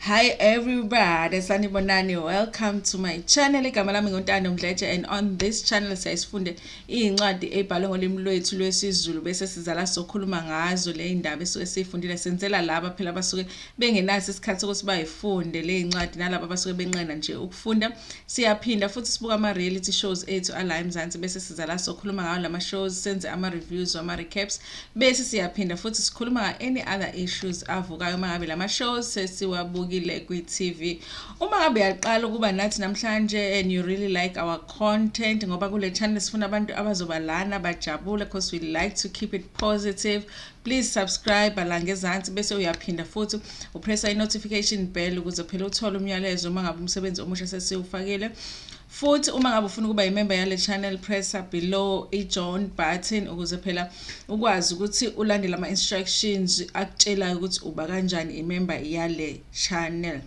Hi everybody, sanibonani. Welcome to my channel. Igama lami nguNtando Mdletshe, and on this channel siyasifunde incwadi ebhalwe ngolimi lwethu lwesiZulu bese sizala sokhuluma ngazo le indaba esuke sifundile. Senzela laba phela basuke bengenaso isikhathi ukuthi bayifunde le incwadi, nalabo basuke benqena nje ukufunda. Siyaphinda futhi sibuka ama reality shows ethu ala eMzansi bese sizala sokhuluma ngawo lama shows, senze ama reviews ama recaps, bese siyaphinda futhi sikhuluma nga any other issues avukayo mangabe lama shows sesiwabukile kwi-TV. Uma ngabe yaqala ukuba nathi namhlanje and you really like our content, ngoba kule channel sifuna abantu abazoba lana bajabule, because we like to keep it positive. Please subscribe la ngezansi bese uyaphinda futhi upressa i-notification bell ukuze phela uthole umyalezo uma ngabe umsebenzi omusha sesiwufakile. Futhi uma ngabe ufuna ukuba imember yale channel, pressa below i-join button ukuze phela ukwazi ukuthi ulandele ama instructions akutshela ukuthi uba kanjani imember yale channel.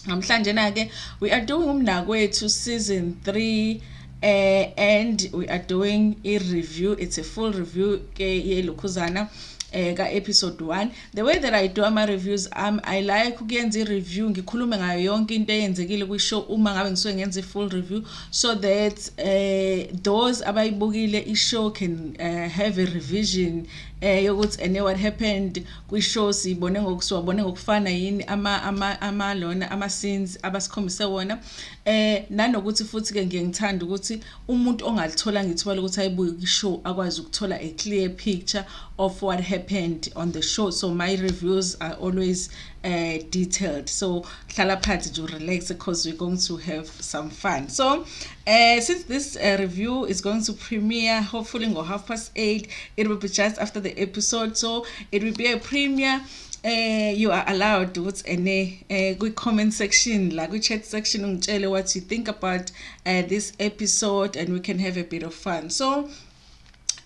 Namhlanje na ke we are doing uMnakwethu season 3 and we are doing a review. It's a full review ke yeLukhuzana ka episode 1. The way that I do ama reviews, I like ukuyenza i-review ngikhulume ngayo yonke into eyenzekile kwi-show uma ngabe ngisuke ngenza i-full review, so that those abayibukile i-show can have a revision yokuthi and what happened kwi-show sibone ngokufana yini ama scenes abasikhombise wona, nanokuthi futhi ke ngiyangithanda ukuthi umuntu ongalithola ngithola ukuthi ayibuke i-show akwazi ukuthola a clear picture of what happened on the show. So my reviews are always detailed, so hlala phansi to relax because we're going to have some fun. So since this review is going to premiere hopefully on 8:30, it will be just after the episode, so it will be a premiere. You are allowed to what's a good comment section, like we chat section, ungitshele what you think about this episode, and we can have a bit of fun. So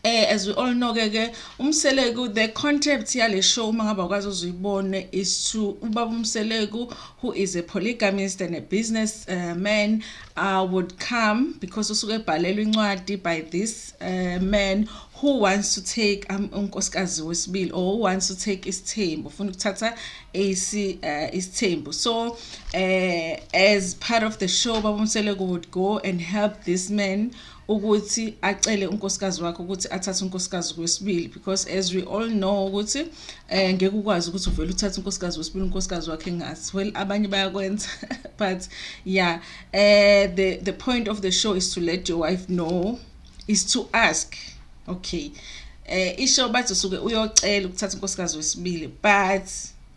as we all know, uMselegu, the concept yale show uma ngabe akwazi uzuyibone is to ubaba uMselegu, who is a polygamist and a business man, would come because usuke ebhalelwe incwadi by this man who wants to take unkosikazi wesibili, or who wants to take isithembu, ufuna ukuthatha isithembu. So as part of the show, baba uMselegu would go and help this man ukuthi acele unkosikazi wakhe ukuthi athathe unkosikazi wesibili, because as we all know ukuthi ngeke ukwazi ukuthi uvele uthathe unkosikazi wesibili unkosikazi wakhe ngathi, well abanye bayakwenza but yeah, the point of the show is to let your wife know, is to ask, okay, isho bathi usuke uyocela ukuthatha unkosikazi wesibili, but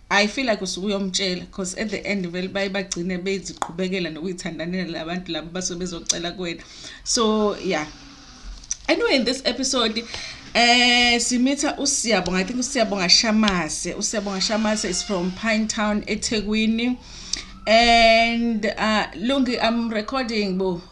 I feel like usuke uyomtshela, because at the end vele bagcine beziqhubekela nokuyithandanela labantu labo basuke bezocela kuwena. So yeah, anyway, in this episode simitha uSiyabonga. I think uSiyabonga Shamase is from Pinetown, eThekwini, and Lungi, I'm recording bo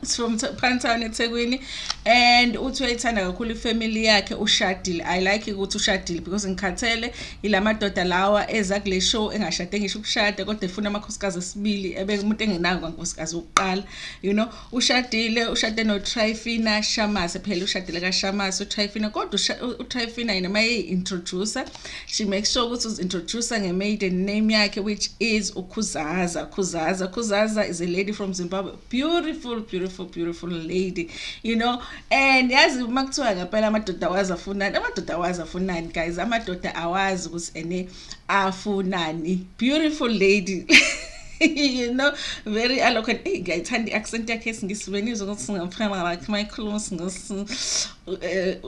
it's from Pinetown, eThekwini, and uthi uyayithanda kakhulu ifamily yakhe, ushadile. I like ukuthi ushadile because ngikhathele ilamadoda lawa eza kule show engashade ngisho ukushada kodwa efuna amakhosikazi esibili, ebeke umuntu engenayo kwankosikazi wokuqala, you know. Ushade no Trifina Shamase, phela ushadile ka Shamase uTrifina, kodwa uTrifina yena maye introducer, she makes sure ukuthi uzintroducer nge-maiden name yakhe, which is uMakhuzaza. Khuzaza is a lady from Zimbabwe, beautiful lady, you know. And yazi makuthiwa ngempela amadoda awazi afunani, guys, amadoda awazi ukuthi ene afunani. Beautiful lady you know, very eloquent. Hey guys, ngiyayithanda i-accent yakhe esingisibenizwe ukuthi singamfana like mayikhuluma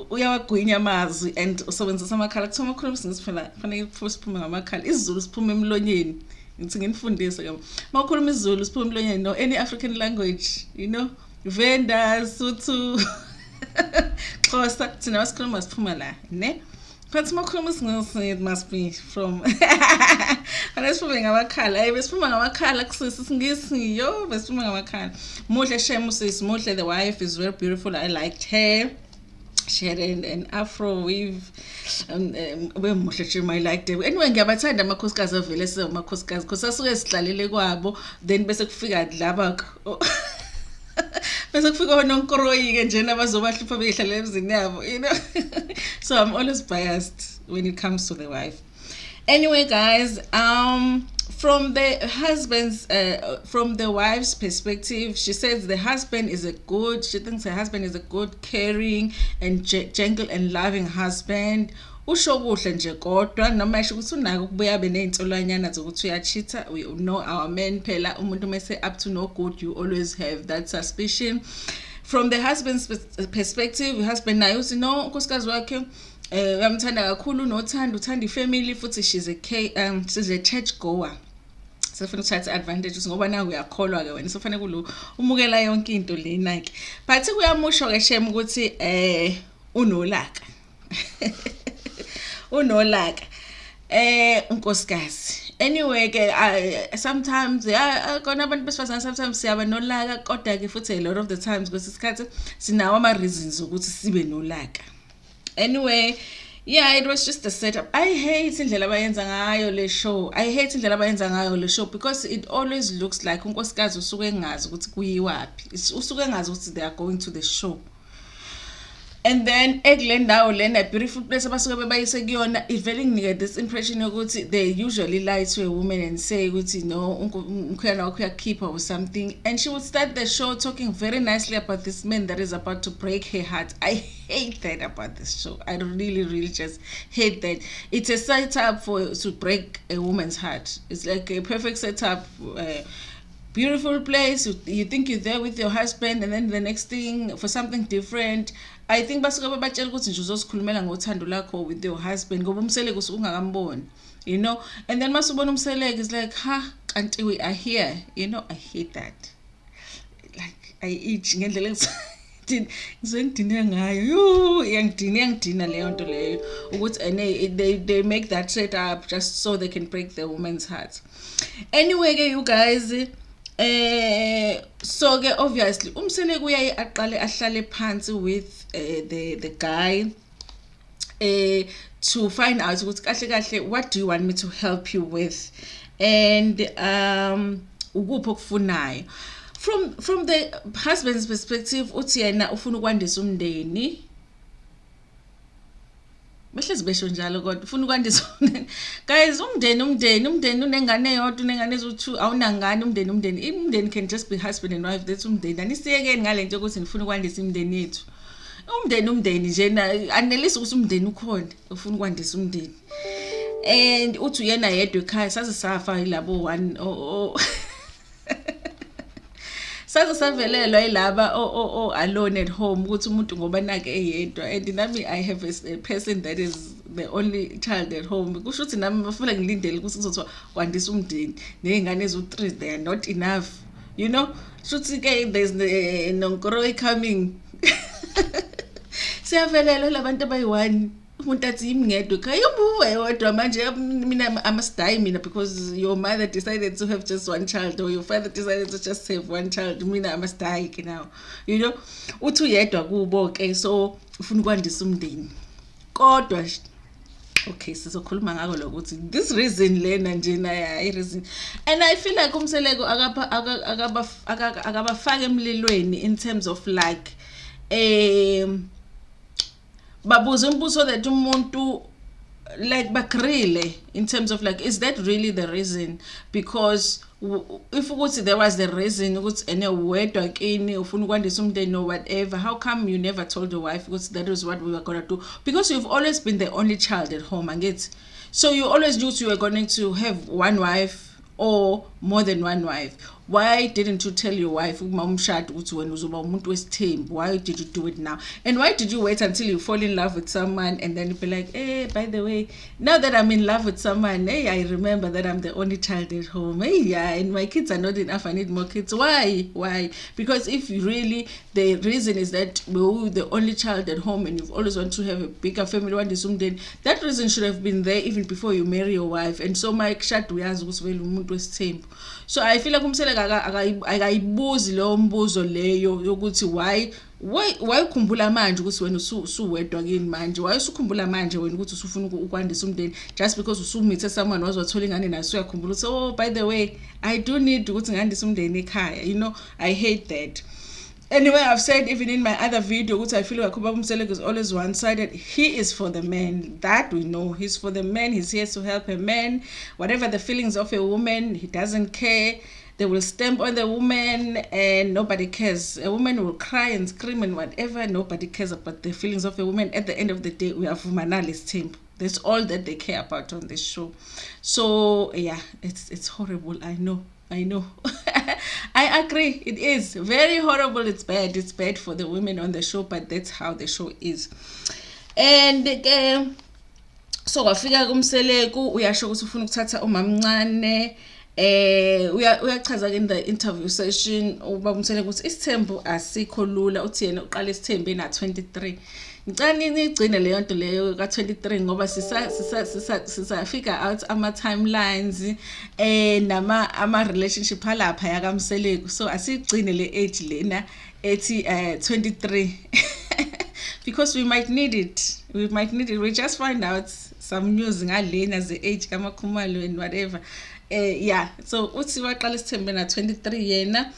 uyawagwinya amazwi and usebenzisa amakhala. Kuthiwa makhuluma singisifana fanele siphume ngamakhala, isiZulu siphume emlonyeni. Ngithi nginifundise ke makhuluma isiZulu siphume emlonyeni, no any African language, you know, Venda, Sotho, Xhosa, thina wasikhuluma siphuma la, ne? But makhuluma isingisi, it must be from besiphume ngamakhala. Besiphuma ngamakhala kusisi singisi, yo besiphuma ngamakhala. Muhle Shemusis, muhle, the wife is very beautiful. I liked her. She had an afro weave, I liked it. Anyway, ngiyabathanda amakhosikazi avele semakhosikazi because asuke sidlalele kwabo, then bese kufika laba bese kufika ononkoroyi ke njena abazobahlupha beyihlalela emzini yabo, you know. So I'm always biased when it comes to the wife. Anyway guys, from the wife's perspective, she says the husband is she thinks her husband is a good, caring and gentle and loving husband. Usho kuhle nje kodwa noma esho ukuthi unako ukubuya abe ney'nsolwanyana zokuthi uyachitha. We know our men phela umuntu mase up to no good, you always have that suspicion. From the husband's perspective, husband naye uthi no, unkosikazi wakhe uyamthanda kakhulu, unothando, uthanda ifamily, futhi she's a church goer. Sefuna ukuthatha advantage ngoba nawe uyakholwa ke wena, sofanele kulo umukela yonke into lena ke. But kuyamusho ke shem ukuthi unolaka. Unolaka unkosikazi. Anyway ke sometimes kona abantu besifazane sometimes siyaba nolaka, kodwa ke futhi a lot of the times because isikhathi sinawo ama reasons ukuthi sibe nolaka. Anyway, yeah, it was just a setup. I hate indlela abayenza ngayo le show. Because it always looks like unkosikazi usuke engazi ukuthi kuyiwapi. Usuke engazi ukuthi they are going to the show. And then eglendawo lena beautiful place abasuke bebayise kuyona, it very nigga this impression yokuthi they usually lie to a woman and say ukuthi no, ukhona wakho keep her or something, and she would start the show talking very nicely about this man that is about to break her heart. I hate that about this show. I really just hate that. It's a setup to break a woman's heart. It's like a perfect setup. Beautiful place, you think you're there with your husband, and then the next thing for something different. I think basuke babatshela ukuthi nje uzosikhulumela ngothando lakho with your husband ngoba umseleko usungakamboni, you know. And then masubona umseleko is like, ha, kanti we are here, you know. I hate that. Like I itch ngendlela ngizengidine ngayo, iyangidina leyo nto leyo ukuthi they make that set up just so they can break the woman's heart. Anyway ke you guys, so ke obviously umseleko uyaye aqale ahlale phansi with the guy to find out ukuthi kahle what do you want me to help you with, and ukuphi okufunayo. From the husband's perspective, uthi yena ufuna ukwandisa umndeni. Behlezi besho njalo kodwa ufuna ukwandisa umndeni. Guys, umndeni unengane eyodwa, unengane ezu2, awunangane umndeni. Umndeni can just be husband and wife, that's umndeni. Anisiyekeni ngale nto ukuthi nifuna ukwandisa imndeni yethu. Umndeni nje na anelisa ukuthi umndeni ukhona, ufuna ukwandisa umndeni. And uthi yena yedwa ekhaya, saze safa yilabo one saze savelelwa yilaba alone at home ukuthi umuntu ngoba nake eyedwa. And nami I have a person that is the only child at home. Kusho ukuthi nami bafuna ngilindele ukuthi kuzothiwa kwandisa umndeni nezingane ezu3, they are not enough, you know. Shuthi ke there's no growing coming. Siyavelelwa labantu abayi1, umuntu athi imngedwe ekhaya, ubuwe yodwa manje. Mina I must die mina because your mother decided to have just one child, or your father decided to just have one child. Mina I must die now, you know. Uthi uyedwa kubo ke, so ufuna ukwandisa umndeni. Kodwa okay, sizokhuluma ngako lokuthi this reason lena nje na I reason, and I feel like umseleko akabafaka emlilweni in terms of like babuza umbuzo that umuntu like bagrille in terms of like, is that really the reason? Because if ukuthi there was the reason ukuthi ene wedwa kini ufuna ukwandisa umndeni or whatever, how come you never told your wife ukuthi that is what we were going to do? Because you've always been the only child at home, and get so you always knew you were going to have one wife or more than one wife. Why didn't you tell your wife umshado ukuthi wena uzoba umuntu wesithembu? Why did you do it now? And why did you wait until you fall in love with someone and then you be like, hey, by the way, now that I'm in love with someone, hey, I remember that I'm the only child at home. Hey, yeah, and my kids are not enough, I need more kids. Why? Because if you really, the reason is that we're the only child at home and you've always want to have a bigger family, one day someday, that reason should have been there even before you marry your wife. And so my shadu uyazi ukuthi vele umuntu wesithembu. So I feel like umseleko akayibuzi lo mbuzo leyo yokuthi why ukhumbula manje ukuthi wena usuwedwa kini manje, why usukhumbula manje wena ukuthi usufuna ukwandisa umndeni just because usumithe someone wazothola ingane naso uyakhumbula ukuthi, oh, by the way, I do need ukuthi ngandise umndeni ekhaya, you know. I hate that. Anyway, I've said even in my other video, which I feel like Ubaba Mseleko is always one-sided. He is for the men. That we know. He's for the men. He's here to help a man. Whatever the feelings of a woman, he doesn't care. They will stamp on the woman and nobody cares. A woman will cry and scream and whatever. Nobody cares about the feelings of a woman. At the end of the day, we have Vumanali's team. That's all that they care about on this show. So yeah, it's horrible. I know. I agree. It is very horrible. It's bad. It's bad for the women on the show, but that's how the show is. And so wafika kuMseleko uyasho ukuthi ufuna ukuthatha umamncane. Uyachaza in the interview session ubaba uMseleko ukuthi isithembu asikho lula, uthi yena uqala isithembu ena 23. Ngicela nigcine leyo nto leyo ka 23 ngoba sisafika out ama timelines nama relationship halapha yaka Mseleko, so asigcine le age lena ethi 23 because we might need it. We just find out some news ngalena ze age kama Khumalo and whatever. Yeah, so uthi waqala isithembu na 23 yena.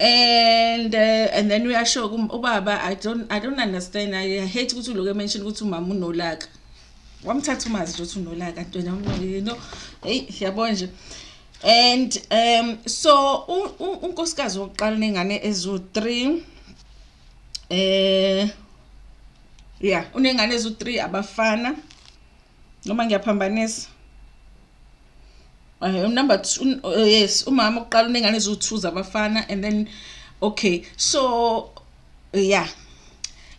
And then we are sure ubaba, I don't understand. I hate ukuthi uloku mention ukuthi umama unolaka. Wamthatha umazi nje ukuthi unolaka ntwana, you know. Hey, yabona nje. And so unkosikazi wokuqala nengane ezu 3 yeah, unengane ezu 3 abafana. Noma ngiyaphambanisa. Number 2, yes, umama uqala unengane ezu 2 zabafana, and then okay, so yeah.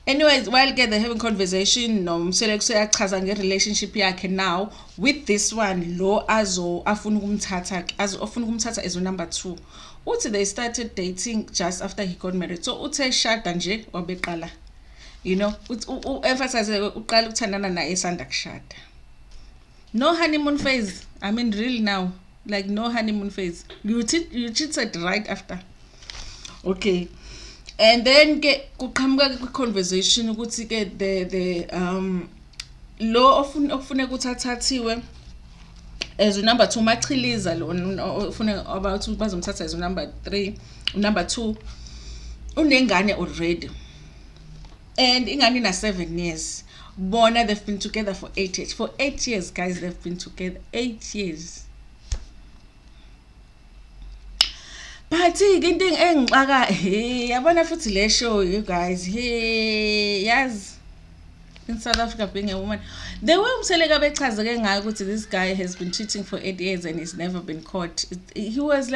Anyways, while they're having conversation, Mseleko seyachaza nge-relationship yakhe now with this one lo afuna ukumthatha as number 2. Uthi they started dating just after he got married. So uthe shada nje wabeqala, you know, emphasize uqala ukuthandana naye esanda kushada. No honeymoon phase. I mean, really now, like no honeymoon phase. You cheated right after. Okay, and then kuqhamuka conversation ukuthi ke the lo ofuna ukuthi athathiwe as number 2 machiliza lo ofuna about bazomthatha as number 3, number 2 unengane already, and ingane na 7 years. Bona, they've been together for 8 years. For 8 years, guys, they've been together 8 years. But into engixaka yabona futhi le show, you guys, yes, in South Africa, being a woman, the way uMseleko bechazeke ngayo ukuthi this guy has been cheating for 8 years and he's never been caught. He was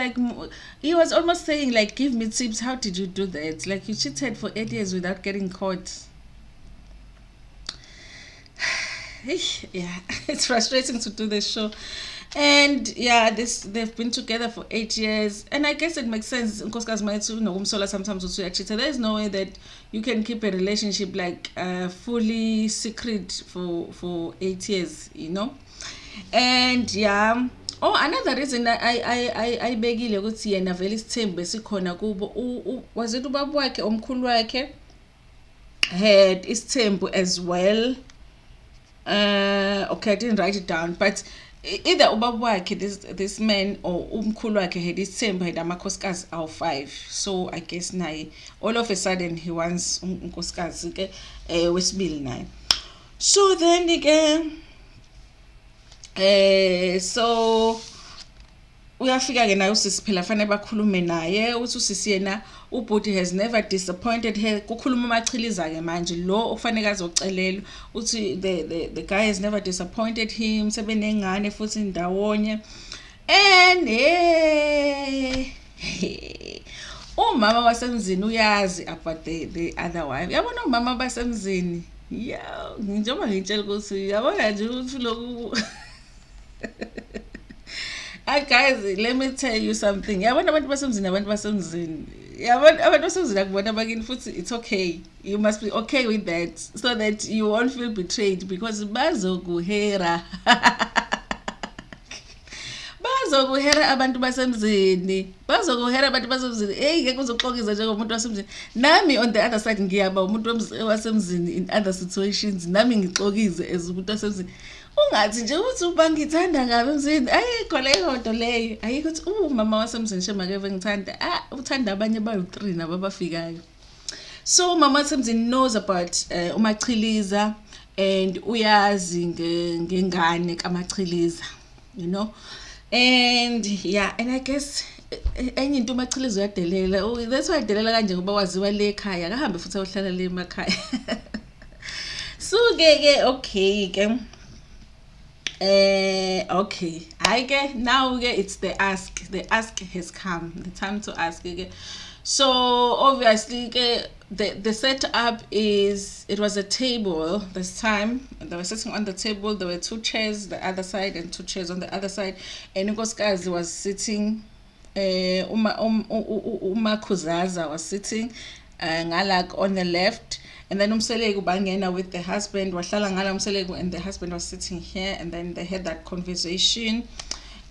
almost saying like, give me tips, how did you do that? Like, you cheated for 8 years without getting caught. Yeah, it's frustrating to do this show. And yeah, they've been together for 8 years, and I guess it makes sense. Nkosikazi Mnakwethu nokumsola sometimes also actually there is no way that you can keep a relationship like fully secret for 8 years, you know. And yeah, another reason I begile ukuthi yena vele isithembu esikhona kubo was it ubaba wakhe omkhulu wakhe had isithembu as well. Okay, I didn't write it down, but either ubaba wakhe, this man, or umkhulu wakhe had isithembu had amakhosikazi awu 5. So I guess naye all of a sudden he wants unkosikazi ke wesibili naye. So then again so uyafika ke naye usisi phela fanele bakhulume naye uthi usisi yena ubhuti has never disappointed her. Kukhuluma amachiliza ke manje lo ofanele azocelelwa uthi the guy has never disappointed him, sebenengane futhi ndawonye. And umama wasemzini uyazi about the other wife. Yabona umama basemzini, yeah, njengoba ngitshela ukuthi yabona nje ukuthi lokhu guys, let me tell you something. Yabona abantu basemzini. Yabona abantu basemzini akubona bakini futhi it's okay. You must be okay with that so that you won't feel betrayed, because bazokuhera. Bazokuhera abantu basemzini. Hey, ngeke uzoxokiza njengomuntu wasemzini. Nami on the other side ngiyaba umuntu wasemzini in other situations. Nami ngixokize as umuntu wasemzini. Ungathi nje ukuthi ubangithanda ngabe emzini, ayikho leyo nto leyo. Ayikho ukuthi mama wasemzini shema keve ngithanda. Uthanda abanye bayi 3 nabo abafikayo. So Mama Tsemzini knows about uMakhuzaza and uyazi ngengane kaMakhuzaza, you know. And yeah, and I guess enye into uMakhuzaza uyadelela. That's why adelela kanje ngoba waziwa le ekhaya. Akahambe futhi ayohlala le emakhaya. So okay ke. Okay. Now it's the ask. The ask has come. The time to ask again. So obviously the setup is, it was a table this time. They were sitting on the table. There were 2 chairs the other side and 2 chairs on the other side. And uNkosikazi was sitting. uMakhuzaza was sitting ngalak on the left. And then uMselegu bangena with the husband. Wahlala ngala uMselegu and the husband was sitting here. And then they had that conversation.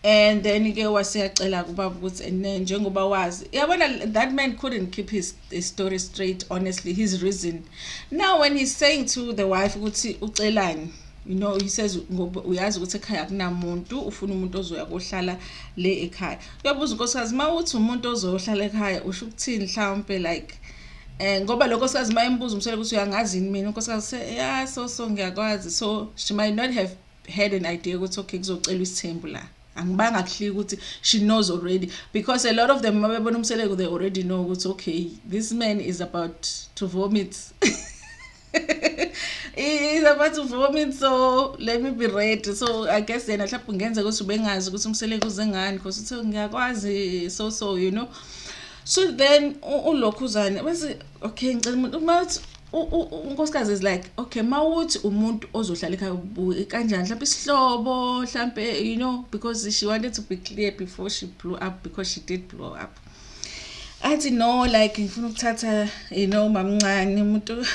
And then wasiyacela kubaba ukuthi njengoba wazi yabona that man couldn't keep his story straight, honestly, his reason. Now when he's saying to the wife ukuthi ucelani, you know, he says ngoba uyazi ukuthi ekhaya akunamuntu, ufuna umuntu ozoya kohlala le ekhaya. Uyabuza uNkosikazi mawuthi umuntu ozohlala ekhaya usho ukuthini mhlawumbe, like ngoba lokho uNkosikazi mayembuza uMselegu ukuthi uyangazi mina, uNkosikazi say yeah so ngiyakwazi. So she might not have had an idea ukuthi okay kuzocelwa isithembu la. Angibanga kuhlika ukuthi she knows already, because a lot of them mabebona uMselegu they already know ukuthi okay this man is about to vomit. He's about to vomit, so let me be ready. So I guess then mhlawumbe kungenza ukuthi ubengazi ukuthi uMselegu uze ngani, because uthi ngiyakwazi so you know. So then uLokhuzane bese okay ngicela umuntu mathi uNkosikazi is like okay mawuthi umuntu ozohlala ekhaya kanjani, mhlawumbe isihlobo, mhlawumbe, you know, because she wanted to be clear before she blew up, because she did blow up. Athi no, like ngifuna ukuthatha, you know, mamncane umuntu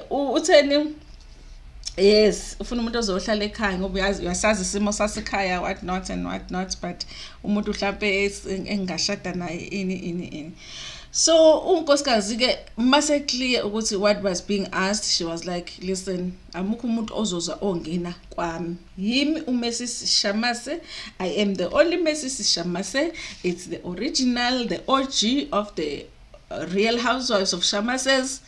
utheni, yes ufuna umuntu ozohlala ekhaya ngoba uyasazi isimo sasekhaya what not, but umuntu mhlawumbe engashada naye ini. So uNkosikazi ke mase clear ukuthi what was being asked, she was like listen, amukho umuntu ozoza ongena kwami, yimi uMrs Shamase, I am the only Mrs Shamase. It's the original, the OG of the Real Housewives of Shamases.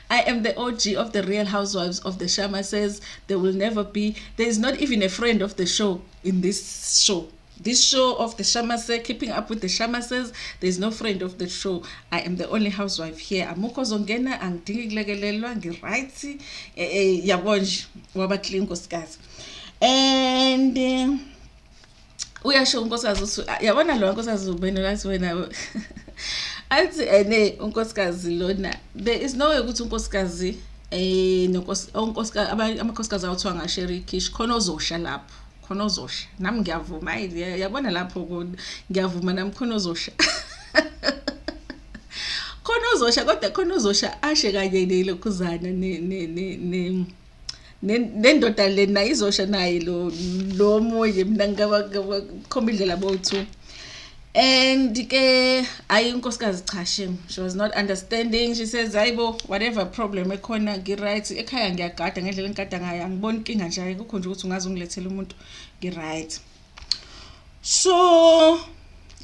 I am the OG of the Real Housewives of the Shamases. There will never be, there is not even a friend of the show in this show. This show of the Shamase, keeping up with the Shamases, there's no friend of the show. I am the only housewife here. Amukho zongena, angidingi kulekelelwa, ngiright, yabonje, wabakli uNkosikazi. And uyasho uNkosikazi ukuthi yabona lo uNkosikazi ubene lathi wena athi uNkosikazi lona, there is no way ukuthi uNkosikazi amakhosikazi awuthiwa ngashare ikhishi khona ozosha lapho, khona ozosha. Nami ngiyavuma, yabona lapho ngiyavuma nami khona ozosha. Khona ozosha, kodwa khona ozosha ashe kanye neLokhuzana nendoda lena izosha naye lo moye mina ngikhombha indlela bo2. And ayi uNkosikazi cha shem, she was not understanding. She says hayibo whatever problem ekhona ngiright ekhaya, ngiyagada ngendlela engigada ngayo, angiboni inkinga nje, akukho nje ukuthi ungaze ungilethele umuntu ngiright. So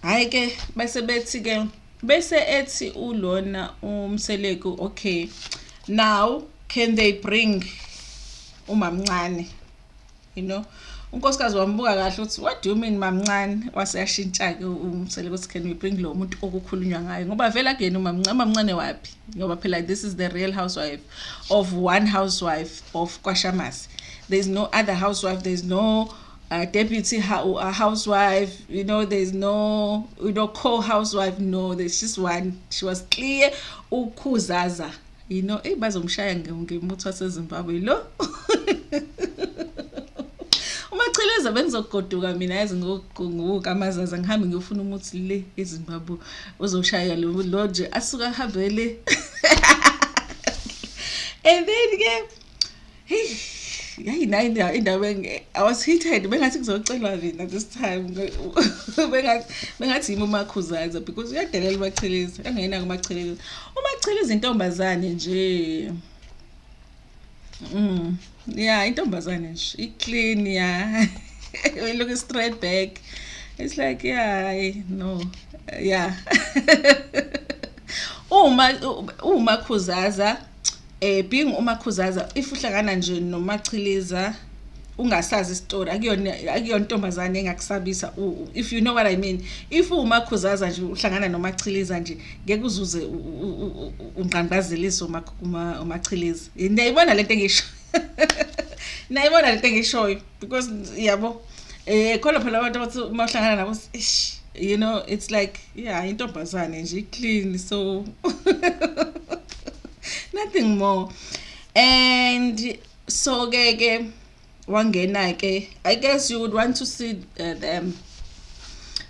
hayi ke bese bethi ke bese ethi ulona uMselegu okay now can they bring umamncane, you know. uNkosikazi wambuka kahle uthi what do you mean mamncane, waseyashintsha ke uMselegu uthi can we bring lo muntu okukhulunywa ngayo, ngoba vela again umamncane wapi, ngoba phela this is the real housewife of one housewife of KwaShamase. There's no other housewife, there's no deputy housewife, you know, there's no, you know, co-housewife, no, there's just one. She was clear uMakhuzaza, you know, bazomshaya ngemuthi waseZimbabwe lo. Umacheleza bengizogoduka mina yazi ngokuKamazaza ngihambe ngiyofuna umuthi le eZimbabwe uzoshaya lo nje asuka hambe le. And then I was heated, bengathi kuzocelwa mina this time. Bengathi yimi uMakhuzaza, because uyadelela uMacheleza, angena kuMacheleza. uMacheleza intombazane nje. Yeah, intombazane nje, iclean, yeah. Look straight back. It's like, yeah, no, yeah. uMakhuzaza, being uMakhuzaza, if uhlangana nje noMachiliza ungasazi isitori akuyona ntombazane engakusabisa, if you know what I mean. If uMakhuzaza nje uhlangana noMachiliza nje ngeke uzuze unqanqazelise uMachiliza. Niyayibona lento engisho. Niyayibona lento engishoyo, because yabo khona phela abantu bathi uma uhlangana nabo, you know, it's like, yeah, intombazane nje clean, so nothing more. And so ke wangena ke, I guess you would want to see them.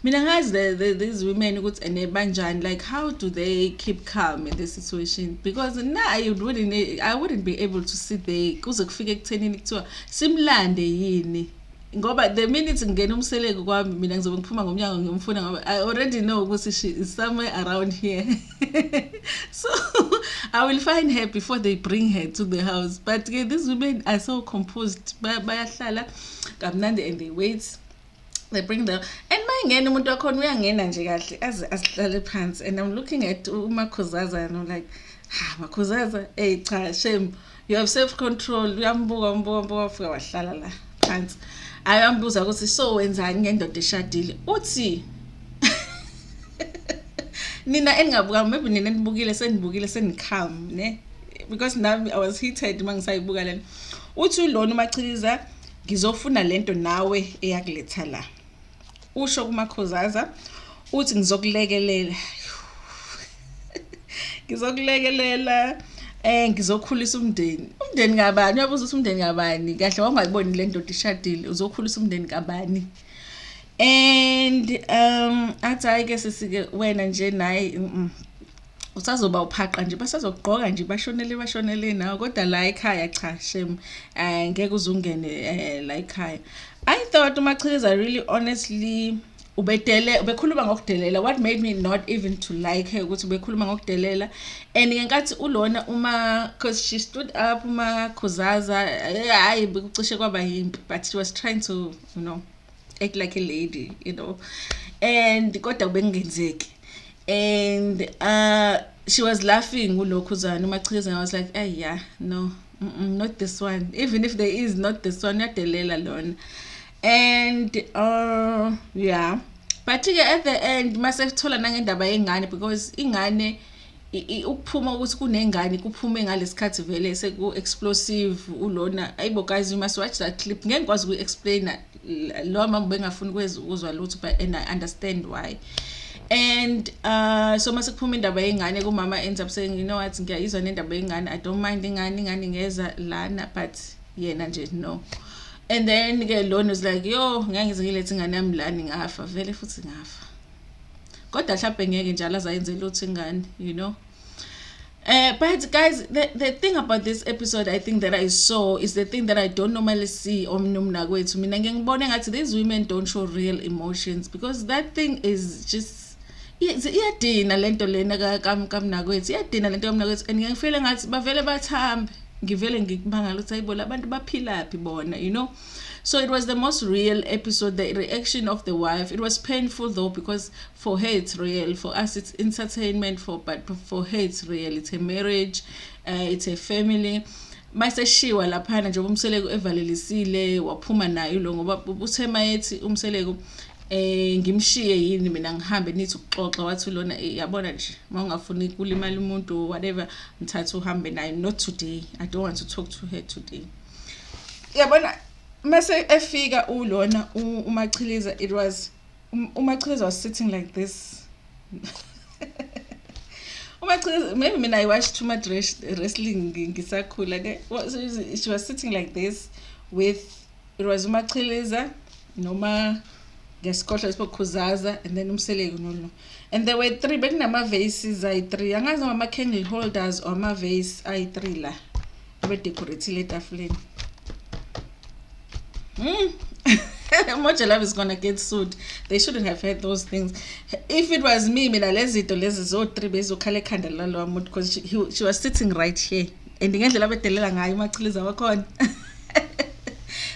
Mina ngazi these women ukuthi ene banjani, like how do they keep calm in this situation, because I wouldn't be able to sit there kuze kufike ekuthenini kuthiwa simlande yini, ngoba the minute ngene umseleko kwami mina ngizobe ngiphuma ngomnyango ngiyomfuna, ngoba I already know ukuthi she is somewhere around here. So I will find her before they bring her to the house. But these women are so composed, bayahlala kamnandi and they wait, they bring them, and mayingena umuntu wakhona uyangena nje kahle asihlale phansi. And I'm looking at uMakhuzaza and I'm like, Makhuzaza, hey cha, shame, you have self control. Uyambuka ufika wahlala la phansi. Ayambuza ukuthi so wenzani ngendoda eshadile, uthi nina engabuka, maybe nina nibukile senicalm ne, because now I was heated mangisayibuka lena. Uthi lona uMachiliza ngizofuna lento nawe eyakuletha la. Usho kuMakhuzaza uthi ngizokulekelela. Ngizokulekelela ngizokhulisa umndeni kabani. Uyabuza ukuthi umndeni kabani, kahle wangayiboni le ndoda ishadile, uzokhulisa umndeni kabani. And athi hayi ke sisike wena nje naye usazoba uphaqa nje, basazogqoka nje bashonele nawe, kodwa la ekhaya cha shem, ngeke uzungene la ekhaya. I thought uMachiliza really honestly ubekhuluma ngokudelela. What made me not even to like her ukuthi ubekhuluma ngokudelela. And ngenkathi ulona because she stood up uMakhuzaza, hayi bekucishe kwaba yimpi, but she was trying to, you know, act like a lady, you know, and kodwa bekungenzeki. And she was laughing uLokhuzana uMachiliza, and I was like, yeah, no, not this one, even if there is not this one, yadelela lona. And yeah, but at the end mase thola nangendaba yengane, because ingane ukuphuma ukuthi kunengane kuphume ngalesikhathi vele seku explosive ulona. Ayibo guys, you must watch that clip. Ngeke ngikwazi ukuexplain lo mama bengafuni ukuzwa lutho, but and I understand why. And so mase kuphuma indaba yengane, kumama ends up saying, you know what, ngiyayizwa nendaba yengane, I don't mind ingane ngeza lana, but yena nje no. And then ke lona was like, yo ngeke ngize ngilethe ingane yami lana ngafa vele futhi ngafa, kodwa mhlawumbe ngeke njalo azayenze lutho ingane, you know. But guys, the thing about this episode I think that I saw is the thing that I don't normally see on uMnakwethu. Mina ngiyibona ngathi these women don't show real emotions, because that thing is just iyadina lento lena kaMnakwethu, iyadina lento kaMnakwethu, and ngiyafeel ngathi bavele bathambe, ngivele ngikubangala ukuthi ayibo labantu baphilaphi bona, you know. So it was the most real episode, the reaction of the wife. It was painful though, because for her it's real, for us it's entertainment, but for her it's real. It's a marriage, it's a family. Maseshiwa laphana nje umseleko evalelisile waphuma nayo lo, ngoba uthema yethi umseleko ngimshiye yini mina ngihambe nithi ukuxoxa, wathi lona yabona nje mawungafuni kulimala umuntu whatever, mthatha uhambe nayo, not today, I don't want to talk to her today. Yabona mase efika ulona uMachiliza, it was uMachiliza was sitting like this. uMachiliza, maybe mina I watched too much wrestling ngisakhula ke. She was sitting like this with, it was uMachiliza noma ngesikhohla uMakhuzaza, and then umseleko no. And there were three, bekunama vases ayi3, angazi ama candle holders or ama vase ayi3 la abedecorate etafuleni. Moja Love is gonna get sued. They shouldn't have had those things. If it was me, mina lezito lezi zo3 bezokhala ekhanda lalo amuntu, because she was sitting right here, and ngendlela abedelela ngayo uMachiliza wakhona.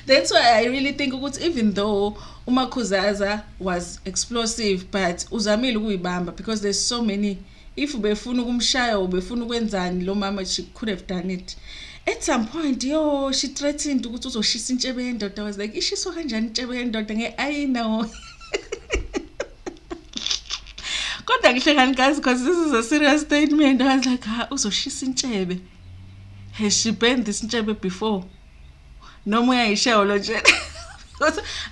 That's why I really think ukuthi even though uMakhuzaza was explosive, but uzamile ukuyibamba because there's so many. If ubefuna ukumshaya ubefuna ukwenzani lo mama, she could have done it. At some point, she threatened ukuthi uzoshisa intshebe yendoda. I was like, ishiso kanjani intshebe yendoda? I know. Kodwa ngihlekani guys, because this is a serious statement. I was like, uzoshisa intshebe. Has she burned this intshebe before? No more uyayishayo lo nje.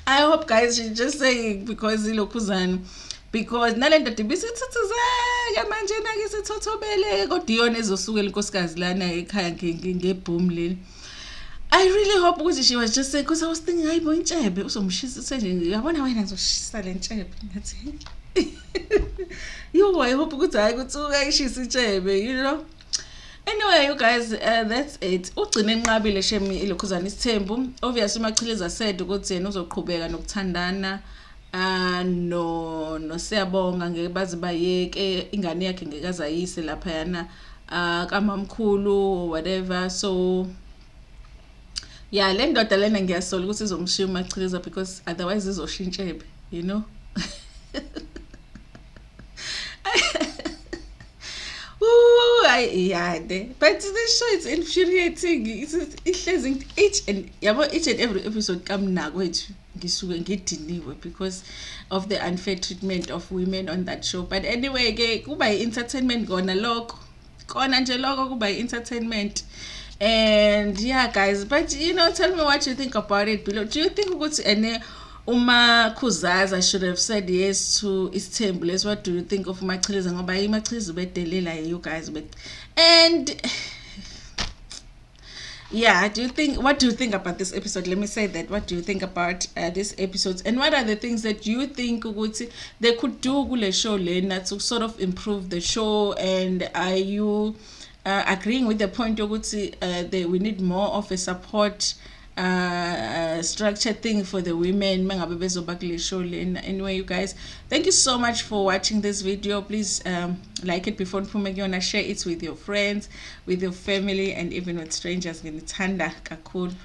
I hope guys she's just saying because ilokhuzana. Because nalento ibisithithizeke manje nake sithothobele kodwa iyona ezosukela inkosikazi lana ekhaya ngebhoom leli. I really hope ukuthi she was just saying, because I was thinking hayibo intshebe uzomshisa nje, yabona wena ngizoshisa le ntshebe ngathi. I hope ukuthi hayi ukuthi uyayishisa intshebe, you know. Anyway, you guys, that's it. Ugcine enqabile shemi ilokhuzana isithembu. Obviously uMachiza said ukuthi yena uzoqhubeka nokuthandana no siyabonga ngeke baze bayeke ingane yakhe ngekazayise lapha yana kamamkhulu whatever. So yeah, le ndoda lena ngiyasola ukuthi izomshiya uMachiza because otherwise izoshintsha intshebe, you know. Yeah, but this show is infuriating. Each and every episode Mnakwethu ngisuke ngidiniwe because of the unfair treatment of women on that show. But anyway, kuba entertainment kona lokho. Kona nje lokho kuba entertainment. And yeah, guys, but you know, tell me what you think about it below. Do you think ukuthi uMakhuzaza should have said yes to isithembu? What do you think of uMachiza? Ngoba iMachiza bedelela you guys, and yeah, what do you think about this episode? Let me say that. What do you think about this episode? And what are the things that you think they could do kule show lena to sort of improve the show? And are you agreeing with the point that we need more of a support structured thing for the women? Anyway, you guys, thank you so much for watching this video. Please like it before you share it with your friends, with your family, and even with strangers. Ngithanda kakhulu.